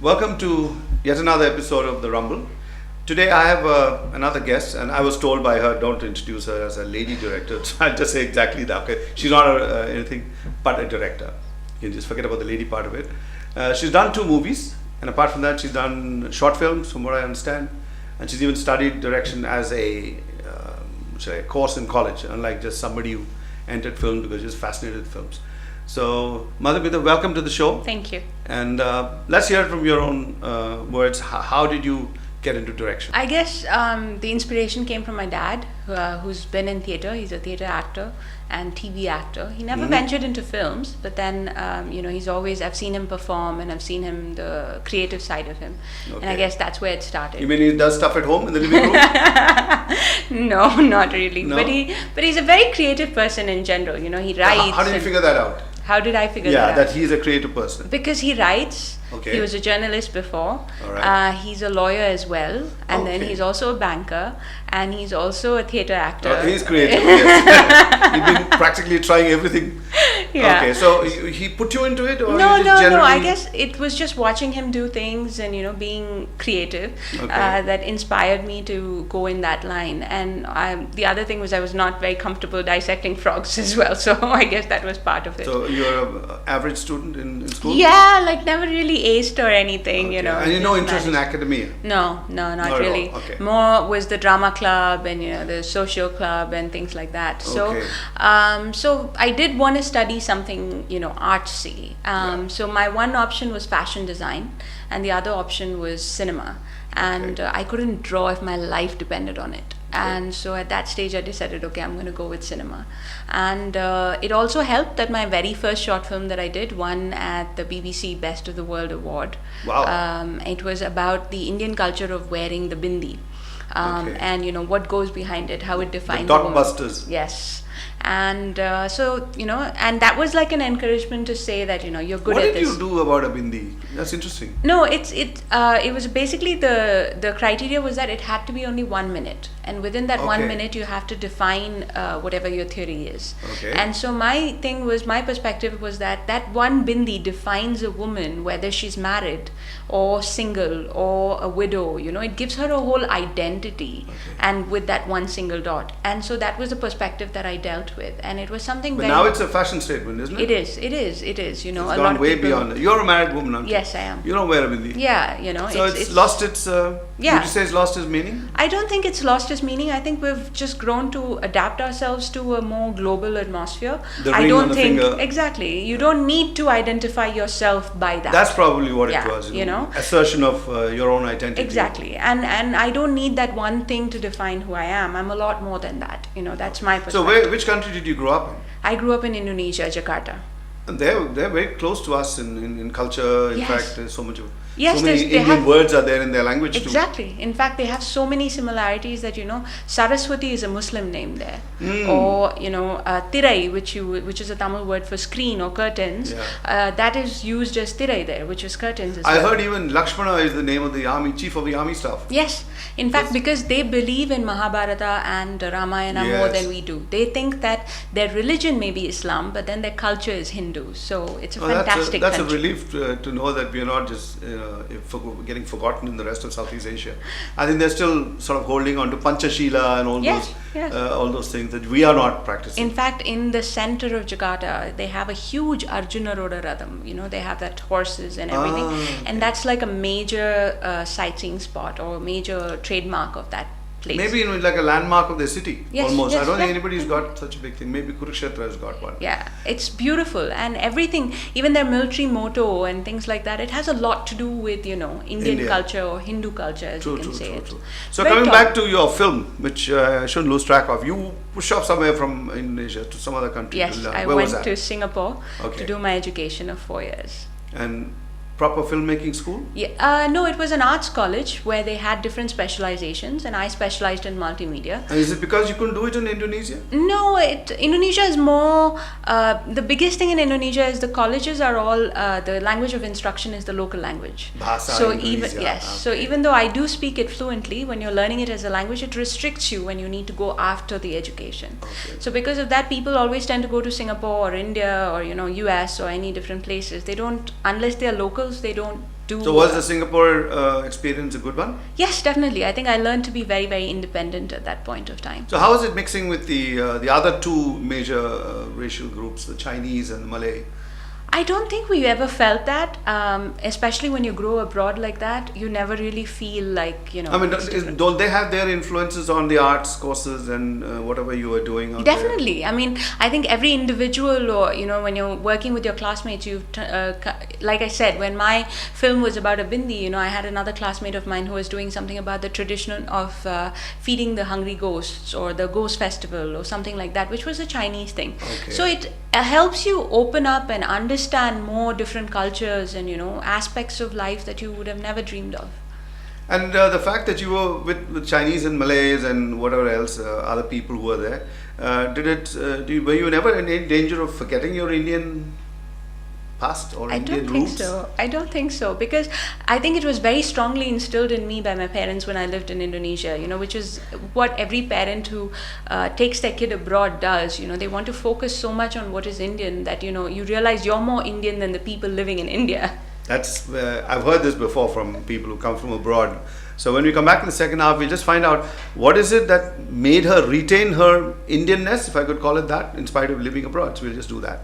Welcome to yet another episode of the Rumble. Today I have another guest, and I was told by her don't introduce her as a lady director, so I'll just say exactly that. Okay, she's not anything but a director. You can just forget about the lady part of it. She's done 2 movies, and apart from that, she's done short films, from what I understand, and she's even studied direction as a course in college, unlike just somebody who entered film because she's fascinated with films. So, Madhumita, welcome to the show. Thank you. And let's hear it from your own words. How did you get into direction? I guess the inspiration came from my dad, who's been in theatre. He's a theatre actor and TV actor. He never ventured into films, but then, he's always, I've seen him perform and I've seen him, the creative side of him. Okay. And I guess that's where it started. You mean he does stuff at home in the living room? No, not really. No? But he's a very creative person in general. He writes. How did you figure that out? How did I figure that out? Yeah, that he's a creative person. Because he writes. Okay. He was a journalist before. All right. He's a lawyer as well. And then he's also a banker. And he's also a theatre actor. He's creative, yes. He's been practically trying everything. Yeah. Okay, so he put you into it? Or No. I guess it was just watching him do things and, being creative that inspired me to go in that line. And the other thing was I was not very comfortable dissecting frogs as well. So I guess that was part of it. So you're an average student in school? Yeah, never really aced or anything, And no interest in academia? No, not really. Okay. More was the drama club and the social club and things like that. So, so I did want to study something artsy. So my one option was fashion design, and the other option was cinema. And I couldn't draw if my life depended on it. And so at that stage I decided, okay, I'm going to go with cinema. And it also helped that my very first short film that I did won at the BBC Best of the World Award. Wow. It was about the Indian culture of wearing the bindi. And what goes behind it, how it defines the dot-busters. Yes. And and that was like an encouragement to say that you're good at this. What did you do about a bindi? That's interesting. No, it was basically the criteria was that it had to be only 1 minute, and within that 1 minute you have to define whatever your theory is. Okay. And so my perspective was that one bindi defines a woman, whether she's married or single or a widow. It gives her a whole identity, and with that one single dot. And so that was the perspective that I dealt with, and it was something. But now it's a fashion statement, isn't it? It is. It's a gone lot of way people, beyond. You're a married woman, aren't you? Yes, I am. You don't wear a bindi. Yeah, So it's lost its. Would you say it's lost its meaning? I don't think it's lost its meaning. I think we've just grown to adapt ourselves to a more global atmosphere. I don't think exactly. You don't need to identify yourself by that. That's probably what it was. Assertion of your own identity. Exactly, and I don't need that one thing to define who I am. I'm a lot more than that. That's my perspective. So which country did you grow up in? I grew up in Indonesia, Jakarta. And they're very close to us in culture. In fact, there's so many Indian words are there in their language too. Exactly. In fact, they have so many similarities that Saraswathi is a Muslim name there, or Tirai, which is a Tamil word for screen or curtains. That is used as Tirai there, which is curtains as well. I heard even Lakshmana is the name of the army chief of the army staff. Yes. In fact, because they believe in Mahabharata and Ramayana more than we do. They think that their religion may be Islam, but then their culture is Hindu. So it's a fantastic That's country. a relief to know that we are not just getting forgotten in the rest of Southeast Asia. I think they're still sort of holding on to Panchashila and all those things that we are not practicing. In fact, in the center of Jakarta, they have a huge Arjuna Roda Ratham. They have that horses and everything. And that's like a major sightseeing spot or a major trademark of that place. Maybe like a landmark of the city, almost. Yes, I don't think anybody's got such a big thing. Maybe Kurukshetra has got one. Yeah, it's beautiful, and everything, even their military motto and things like that, it has a lot to do with, Indian culture or Hindu culture, as you can say it. So coming back to your film, which I shouldn't lose track of, you pushed off somewhere from Indonesia to some other country. Yes, I went to Singapore to do my education of 4 years. And proper filmmaking school? Yeah, no, it was an arts college where they had different specializations, and I specialized in multimedia. And is it because you couldn't do it in Indonesia? No, Indonesia is more, the biggest thing in Indonesia is the colleges are all, the language of instruction is the local language. Bahasa so Indonesia. So even though I do speak it fluently, when you're learning it as a language, it restricts you when you need to go after the education. So because of that, people always tend to go to Singapore or India or US or any different places. They don't, unless they're locals, they don't do. So was the Singapore experience a good one? Yes, definitely. I think I learned to be very, very independent at that point of time. So how is it mixing with the other two major racial groups, the Chinese and the Malay? I don't think we ever felt that, especially when you grow abroad like that. You never really feel like, you know. I mean, don't they have their influences on the arts courses and whatever you were doing out Definitely. I mean, I think every individual, or, you know, when you're working with your classmates, like I said, when my film was about a bindi, you know, I had another classmate of mine who was doing something about the tradition of feeding the hungry ghosts, or the ghost festival, or something like that, which was a Chinese thing. Okay. So it helps you open up and understand more different cultures and, you know, aspects of life that you would have never dreamed of. And the fact that you were with Chinese and Malays and whatever else, other people who were there, were you never in any danger of forgetting your Indian past or Indian roots? I don't think so, because I think it was very strongly instilled in me by my parents when I lived in Indonesia, you know, which is what every parent who takes their kid abroad does. You know, they want to focus so much on what is Indian that, you know, you realize you're more Indian than the people living in India. That's I've heard this before from people who come from abroad. So when we come back in the second half, we'll just find out what is it that made her retain her Indianness, if I could call it that, in spite of living abroad. So we'll just do that.